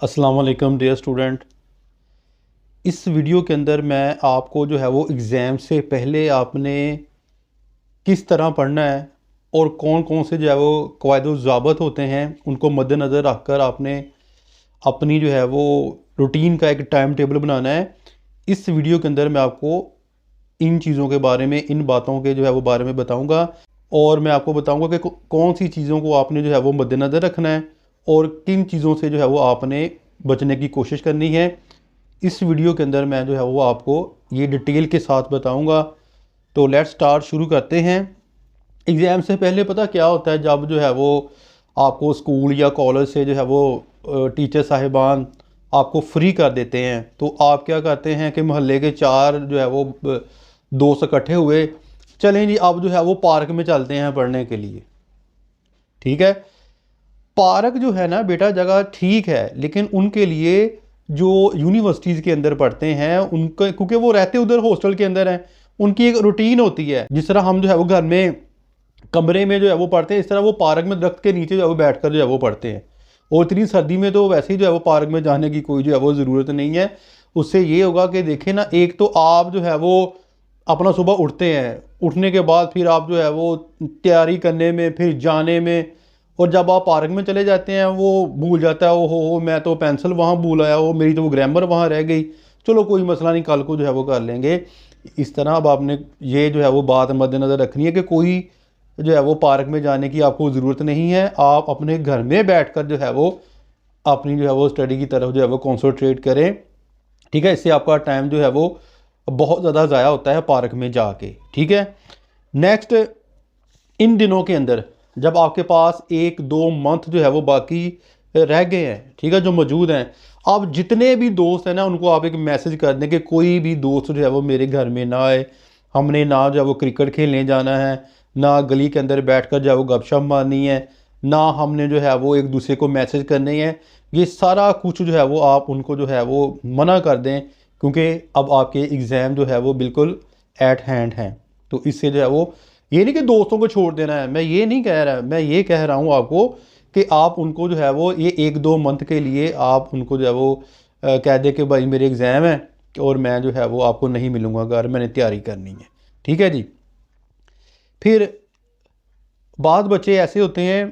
अस्सलाम वालेकुम dear student. इस वीडियो के अंदर मैं आपको जो है वो एग्ज़ाम से पहले आपने किस तरह पढ़ना है और कौन कौन से जो है वो कवायद व ज़ाबत होते हैं उनको मद्देनज़र रखकर आपने अपनी जो है वो रूटीन का एक टाइम टेबल बनाना है। इस वीडियो के अंदर मैं आपको इन चीज़ों के बारे में, इन बातों के जो है वो बारे में बताऊँगा और मैं आपको बताऊँगा कि कौन सी चीज़ों को आपने जो है वो मद्देनज़र रखना है और किन चीज़ों से जो है वो आपने बचने की कोशिश करनी है। इस वीडियो के अंदर मैं जो है वो आपको ये डिटेल के साथ बताऊंगा। तो लेट्स स्टार्ट, शुरू करते हैं। एग्ज़ाम से पहले पता क्या होता है, जब जो है वो आपको स्कूल या कॉलेज से जो है वो टीचर साहिबान आपको फ्री कर देते हैं, तो आप क्या करते हैं कि मोहल्ले के चार जो है वो दोस्त इकट्ठे हुए, चलें जी अब जो है वो पार्क में चलते हैं पढ़ने के लिए। ठीक है, पार्क जो है ना बेटा जगह ठीक है, लेकिन उनके लिए जो यूनिवर्सिटीज़ के अंदर पढ़ते हैं उनका, क्योंकि वो रहते उधर हॉस्टल के अंदर हैं, उनकी एक रूटीन होती है। जिस तरह हम जो है वो घर में कमरे में जो है वो पढ़ते हैं, इस तरह वो पार्क में दरख्त के नीचे जो है वो बैठ कर जो है वो पढ़ते हैं। और इतनी सर्दी में तो वैसे ही जो है वो पार्क में जाने की कोई जो है वो ज़रूरत नहीं है। उससे ये होगा कि देखें ना, एक तो आप जो है वो अपना सुबह उठते हैं, उठने के बाद फिर आप जो है वो तैयारी करने में, फिर जाने में, और जब आप पार्क में चले जाते हैं वो भूल जाता है, ओ हो मैं तो पेंसिल वहाँ भूल आया, हो मेरी तो वो ग्रामर वहाँ रह गई, चलो कोई मसला नहीं, कल को जो है वो कर लेंगे। इस तरह अब आपने ये जो है वो बात मद्देनज़र रखनी है कि कोई जो है वो पार्क में जाने की आपको ज़रूरत नहीं है। आप अपने घर में बैठकर जो है वो अपनी जो है वो स्टडी की तरफ जो है वो कॉन्सनट्रेट करें। ठीक है, इससे आपका टाइम जो है वो बहुत ज़्यादा ज़ाया होता है पार्क में जाके। ठीक है, नेक्स्ट, इन दिनों के अंदर जब आपके पास 1-2 मंथ जो है वो बाकी रह गए हैं, ठीक है, जो मौजूद हैं, आप जितने भी दोस्त हैं ना उनको आप एक मैसेज कर दें कि कोई भी दोस्त जो है वो मेरे घर में ना आए। हमने ना जो है वो क्रिकेट खेलने जाना है, ना गली के अंदर बैठकर जो है वो गपशप मारनी है, ना हमने जो है वो एक दूसरे को मैसेज करने हैं। ये सारा कुछ जो है वो आप उनको जो है वो मना कर दें, क्योंकि अब आपके एग्ज़ाम जो है वो बिल्कुल एट हैंड हैं। तो इससे जो है वो, ये नहीं कि दोस्तों को छोड़ देना है, मैं ये नहीं कह रहा, मैं ये कह रहा हूँ आपको कि आप उनको जो है वो ये 1-2 मंथ के लिए आप उनको जो है वो कह दे कि भाई मेरे एग्ज़ाम है और मैं जो है वो आपको नहीं मिलूँगा अगर मैंने तैयारी करनी है। ठीक है जी। फिर बाद बच्चे ऐसे होते हैं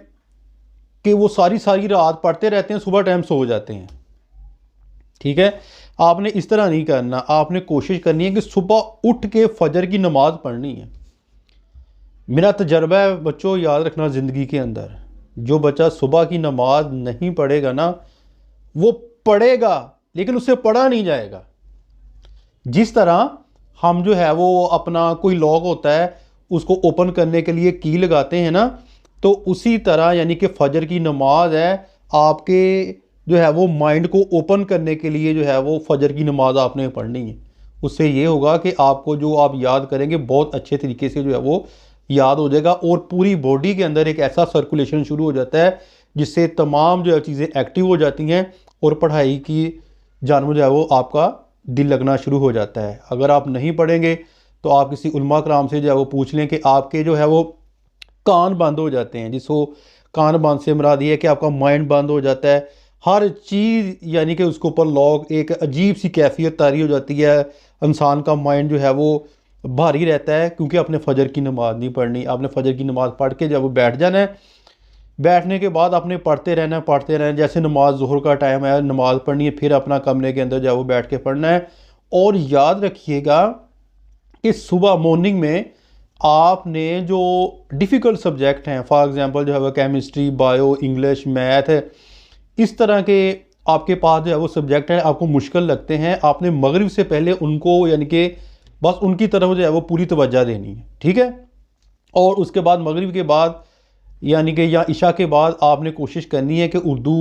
कि वो सारी सारी रात पढ़ते रहते हैं, सुबह टाइम सो जाते हैं। ठीक है, आपने इस तरह नहीं करना, आपने कोशिश करनी है कि सुबह उठ के फजर की नमाज़ पढ़नी है। मेरा तजर्बा है बच्चों, याद रखना, ज़िंदगी के अंदर जो बच्चा सुबह की नमाज नहीं पढ़ेगा ना, वो पढ़ेगा लेकिन उससे पढ़ा नहीं जाएगा। जिस तरह हम जो है वो अपना कोई लॉक होता है उसको ओपन करने के लिए की लगाते हैं ना, तो उसी तरह यानी कि फजर की नमाज है आपके जो है वो माइंड को ओपन करने के लिए जो है वो फजर की नमाज आपने पढ़नी है। उससे ये होगा कि आपको जो आप याद करेंगे बहुत अच्छे तरीके से जो है वो याद हो जाएगा और पूरी बॉडी के अंदर एक ऐसा सर्कुलेशन शुरू हो जाता है जिससे तमाम जो है चीज़ें एक्टिव हो जाती हैं और पढ़ाई की जानब जो है वो आपका दिल लगना शुरू हो जाता है। अगर आप नहीं पढ़ेंगे तो आप किसी उलमा कराम से जो है वो पूछ लें कि आपके जो है वो कान बंद हो जाते हैं। जिसको कान बंद से मुराद ये है कि आपका माइंड बंद हो जाता है, हर चीज़ यानी कि उसके ऊपर लॉक, एक अजीब सी कैफियत तारी हो जाती है, इंसान का माइंड जो है वो भारी रहता है, क्योंकि आपने फजर की नमाज़ नहीं पढ़नी। आपने फजर की नमाज़ पढ़ के जब वो बैठ जाना है, बैठने के बाद आपने पढ़ते रहना है, पढ़ते रहना है। जैसे नमाज ज़ोहर का टाइम है, नमाज़ पढ़नी है, फिर अपना कमरे के अंदर जब वो बैठ के पढ़ना है। और याद रखिएगा कि सुबह मॉर्निंग में आपने जो डिफ़िकल्ट सब्जेक्ट हैं, फॉर एग्ज़ाम्पल जो है वो केमिस्ट्री, बायो, इंग्लिश, मैथ, इस तरह के आपके पास जो है वो सब्जेक्ट हैं आपको मुश्किल लगते हैं, आपने मगरिब से पहले उनको यानी कि बस उनकी तरफ जो है वो पूरी तवज्जो देनी है। ठीक है, और उसके बाद मगरिब के बाद यानी कि या इशा के बाद आपने कोशिश करनी है कि उर्दू,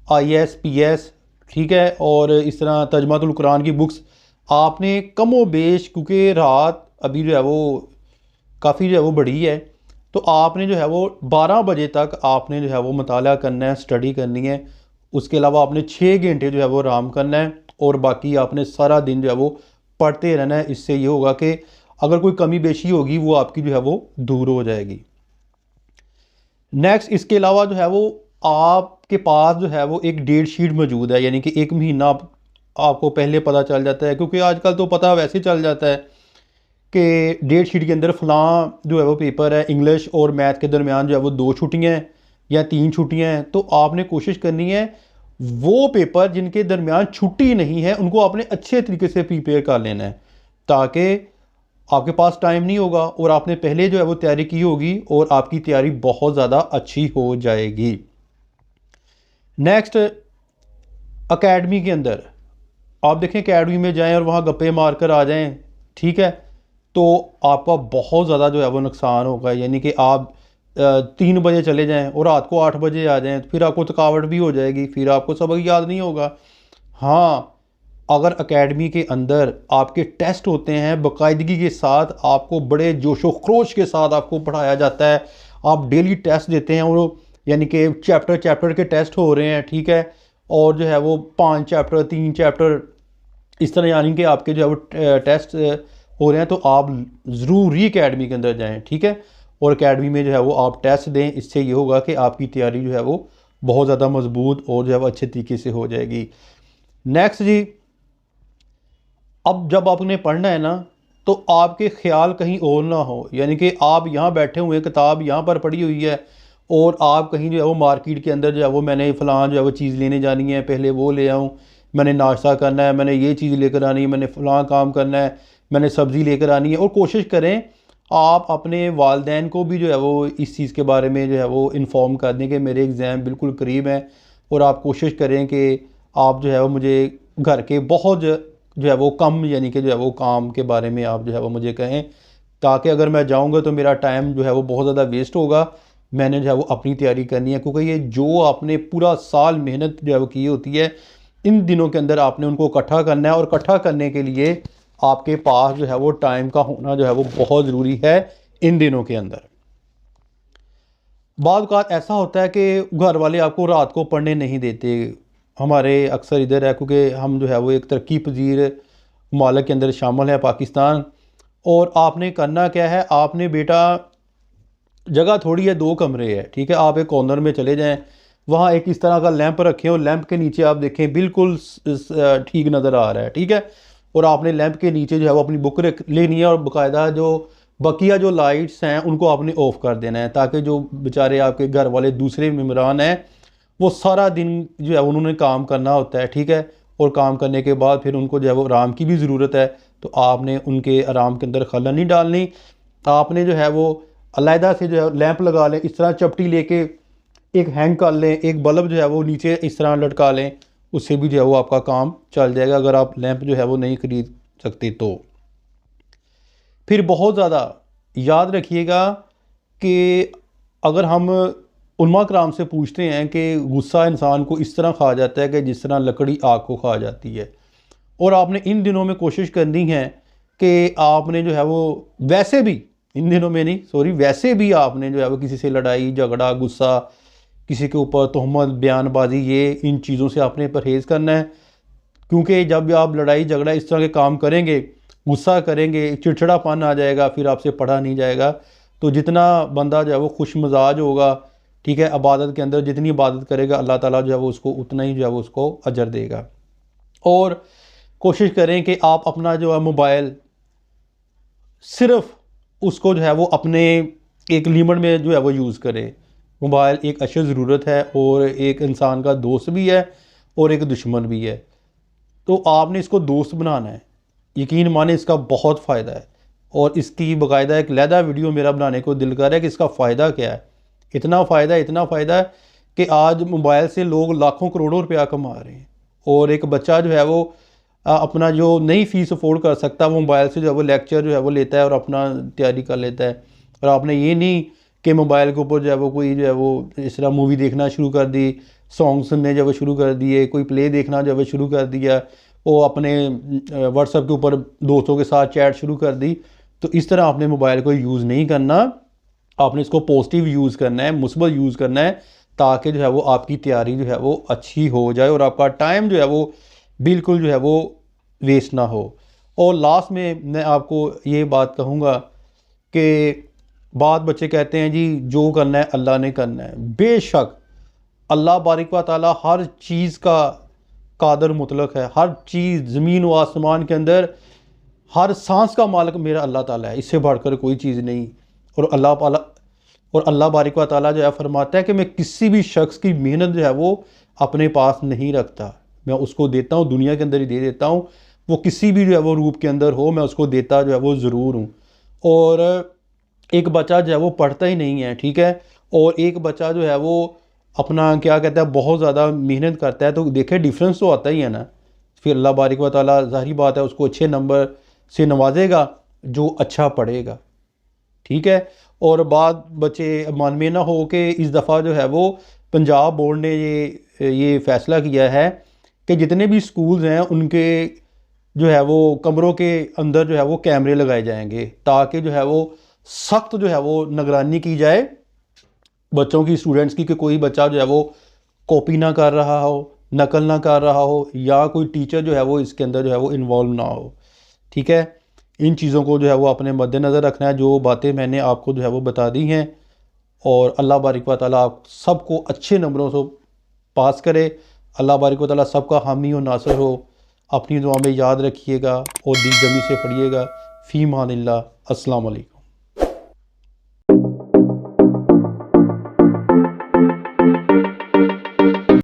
IAS PS, ठीक है, और इस तरह तर्जुमातुल कुरान की बुक्स आपने कमो बेश, क्योंकि रात अभी जो है वो काफ़ी जो है वो बड़ी है, तो आपने जो है वो 12 बजे तक आपने जो है वो मुताला करना है, स्टडी करनी है। उसके अलावा आपने 6 घंटे जो है वो आराम करना है और बाकी आपने सारा दिन जो है वो पढ़ते रहना है। इससे ये होगा कि अगर कोई कमी बेशी होगी वो आपकी जो है वो दूर हो जाएगी। नेक्स्ट, इसके अलावा जो है वो आप आपके पास जो है वो एक डेट शीट मौजूद है, यानी कि एक महीना आपको पहले पता चल जाता है, क्योंकि आजकल तो पता वैसे चल जाता है कि डेट शीट के अंदर फ़लाँ जो है वो पेपर है, इंग्लिश और मैथ के दरमियान जो है वो 2 छुट्टियाँ हैं या 3 छुट्टियाँ हैं। तो आपने कोशिश करनी है वो पेपर जिनके दरमियान छुट्टी नहीं है उनको आपने अच्छे तरीके से प्रिपेयर कर लेना है, ताकि आपके पास टाइम नहीं होगा और आपने पहले जो है वो तैयारी की होगी और आपकी तैयारी बहुत ज़्यादा अच्छी हो जाएगी। नेक्स्ट, एकेडमी के अंदर आप देखें, एकेडमी में जाएं और वहाँ गप्पे मार कर आ जाएं, ठीक है, तो आपका बहुत ज़्यादा जो है वो नुकसान होगा। यानी कि आप 3 बजे चले जाएं और रात को 8 बजे आ जाएं, तो फिर आपको थकावट भी हो जाएगी, फिर आपको सबक याद नहीं होगा। हाँ, अगर एकेडमी के अंदर आपके टेस्ट होते हैं, बाकायदगी के साथ आपको बड़े जोशो खरोश के साथ आपको पढ़ाया जाता है, आप डेली टेस्ट देते हैं, वो यानी कि चैप्टर के टेस्ट हो रहे हैं, ठीक है, और जो है वो 5 चैप्टर 3 चैप्टर इस तरह यानी कि आपके जो है वो टेस्ट हो रहे हैं, तो आप ज़रूरी एकेडमी के अंदर जाएं, ठीक है, और एकेडमी में जो है वो आप टेस्ट दें। इससे ये होगा कि आपकी तैयारी जो है वो बहुत ज़्यादा मजबूत और जो है वो अच्छे तरीके से हो जाएगी। नेक्स्ट जी, अब जब आपने पढ़ना है ना, तो आपके ख्याल कहीं और ना हो, यानी कि आप यहाँ बैठे हुए, किताब यहाँ पर पढ़ी हुई है और आप कहीं जो है वो मार्केट के अंदर जो है वो मैंने फ़लाँ जो है वो चीज़ लेने जानी है, पहले वो ले आऊँ, मैंने नाश्ता करना है, मैंने ये चीज़ लेकर आनी है, मैंने फ़लाँ काम करना है, मैंने सब्ज़ी लेकर आनी है। और कोशिश करें आप अपने वालदैन को भी जो है वो इस चीज़ के बारे में जो है वो इन्फॉर्म कर दें कि मेरे एग्ज़ाम बिल्कुल करीब हैं, और आप कोशिश करें कि आप जो है वो मुझे घर के बहुत जो है वो कम, यानी कि जो है वो काम के बारे में आप जो है वो मुझे कहें, ताकि अगर मैं जाऊंगा तो मेरा टाइम जो है वो बहुत ज़्यादा वेस्ट होगा। मैंने जो है वो अपनी तैयारी करनी है, क्योंकि ये जो आपने पूरा साल मेहनत जो है वो की होती है, इन दिनों के अंदर आपने उनको इकट्ठा करना है, और इकट्ठा करने के लिए आपके पास जो है वो टाइम का होना जो है वो बहुत ज़रूरी है इन दिनों के अंदर। बाद औक़ात ऐसा होता है कि घर वाले आपको रात को पढ़ने नहीं देते, हमारे अक्सर इधर है, क्योंकि हम जो है वो एक तरक्की पजीर ममालिक के अंदर शामिल है पाकिस्तान। और आपने करना क्या है, आपने बेटा जगह थोड़ी है, 2 कमरे है, ठीक है, आप एक कॉर्नर में चले जाएं, वहाँ एक इस तरह का लैंप रखें और लैंप के नीचे आप देखें बिल्कुल ठीक नज़र आ रहा है, ठीक है, और आपने लैंप के नीचे जो है वो अपनी बुक रख लेनी है, और बाकायदा जो बकिया जो लाइट्स हैं उनको आपने ऑफ़ कर देना है, ताकि जो बेचारे आपके घर वाले दूसरे मेम्बरान हैं वो सारा दिन जो है उन्होंने काम करना होता है, ठीक है, और काम करने के बाद फिर उनको जो है वो आराम की भी ज़रूरत है, तो आपने उनके आराम के अंदर खलल नहीं डालनी। आपने जो है वो अलहदा से जो है लैंप लगा लें, इस तरह चपटी लेके एक हैंग कर लें, एक बल्ब जो है वो नीचे इस तरह लटका लें, उससे भी जो है वो आपका काम चल जाएगा, अगर आप लैंप जो है वो नहीं ख़रीद सकते तो। फिर बहुत ज़्यादा याद रखिएगा कि अगर हम उलमा कराम से पूछते हैं कि गुस्सा इंसान को इस तरह खा जाता है कि जिस तरह लकड़ी आग को खा जाती है, और आपने इन दिनों में कोशिश करनी है कि आपने जो है वो वैसे भी इन दिनों में नहीं, सॉरी, वैसे भी आपने जो है वो किसी से लड़ाई झगड़ा गुस्सा, किसी के ऊपर तोहमत बयानबाजी, ये इन चीज़ों से आपने परहेज़ करना है, क्योंकि जब भी आप लड़ाई झगड़ा इस तरह के काम करेंगे, गुस्सा करेंगे, चिड़चिड़ापन आ जाएगा, फिर आपसे पढ़ा नहीं जाएगा। तो जितना बंदा जो है वो खुश मिजाज होगा, ठीक है, इबादत के अंदर जितनी इबादत करेगा अल्लाह ताला जो है वो उसको उतना ही जो है वो उसको अजर देगा। और कोशिश करें कि आप अपना जो है मोबाइल सिर्फ़ उसको जो है वो अपने एक लिमिट में जो है वो यूज़ करें। मोबाइल एक अशद ज़रूरत है और एक इंसान का दोस्त भी है और एक दुश्मन भी है, तो आपने इसको दोस्त बनाना है। यकीन माने इसका बहुत फ़ायदा है, और इसकी बाकायदा एक अलहदा वीडियो मेरा बनाने को दिल कर रहा है कि इसका फ़ायदा क्या है। इतना फ़ायदा है कि आज मोबाइल से लोग लाखों करोड़ों रुपया कमा रहे हैं, और एक बच्चा जो है वो अपना जो नई फ़ीस अफोर्ड कर सकता है वो मोबाइल से जो है वो लेक्चर जो है वो लेता है और अपना तैयारी कर लेता है। और आपने ये नहीं कि मोबाइल के ऊपर जो है वो कोई जो है वो इस तरह मूवी देखना शुरू कर दी, सॉन्ग सुनने जो है वो शुरू कर दिए, कोई प्ले देखना जो है वो शुरू कर दिया, वो अपने व्हाट्सएप के ऊपर दोस्तों के साथ चैट शुरू कर दी। तो इस तरह आपने मोबाइल को यूज़ नहीं करना, आपने इसको पॉजिटिव यूज़ करना है, मुस्बत यूज़ करना है, ताकि जो है वो आपकी तैयारी जो है वो अच्छी हो जाए और आपका टाइम जो है वो बिल्कुल जो है वो वेस्ट ना हो। और लास्ट में मैं आपको ये बात कहूँगा कि बाद बच्चे कहते हैं जी जो करना है अल्लाह ने करना है। बेशक अल्लाह बारिक व ताला हर चीज़ का कादर मुतलक है। हर चीज़ ज़मीन व आसमान के अंदर हर सांस का मालिक मेरा अल्लाह ताला है, इससे बढ़कर कोई चीज़ नहीं। और अल्लाह बारिक व ताला जो है फरमाता है कि मैं किसी भी शख्स की मेहनत जो है वो अपने पास नहीं रखता, मैं उसको देता हूँ, दुनिया के अंदर ही दे देता हूँ। वो किसी भी जो है वो रूप के अंदर हो, मैं उसको देता जो है वो ज़रूर हूँ। और एक बच्चा जो है वो पढ़ता ही नहीं है, ठीक है, और एक बच्चा जो है वो अपना क्या कहता है बहुत ज़्यादा मेहनत करता है, तो देखे डिफरेंस तो आता ही है ना। फिर अल्लाह बारिक व ताला ज़ाहिर बात है उसको अच्छे नंबर से नवाजेगा जो अच्छा पढ़ेगा, ठीक है। और बाद बच्चे मन में ना हो कि इस दफ़ा जो है वो पंजाब बोर्ड ने ये फ़ैसला किया है कि जितने भी स्कूल्स हैं उनके जो है वो कमरों के अंदर जो है वो कैमरे लगाए जाएंगे, ताकि जो है वो सख्त जो है वो निगरानी की जाए बच्चों की, स्टूडेंट्स की, कि कोई बच्चा जो है वो कॉपी ना कर रहा हो, नकल ना कर रहा हो, या कोई टीचर जो है वो इसके अंदर जो है वो इन्वॉल्व ना हो, ठीक है। इन चीज़ों को जो है वो अपने मद्देनज़र रखना है, जो बातें मैंने आपको जो है वो बता दी हैं। और अल्लाह बारिक व ताला आप सबको अच्छे नंबरों से पास करे। अल्लाह बारिक व ताला सबका हामी और नासर हो। अपनी दुआ में याद रखिएगा और दिल जमी से पढ़िएगा। फ़ी मानिल्लाह। अस्सलाम वालेकुम।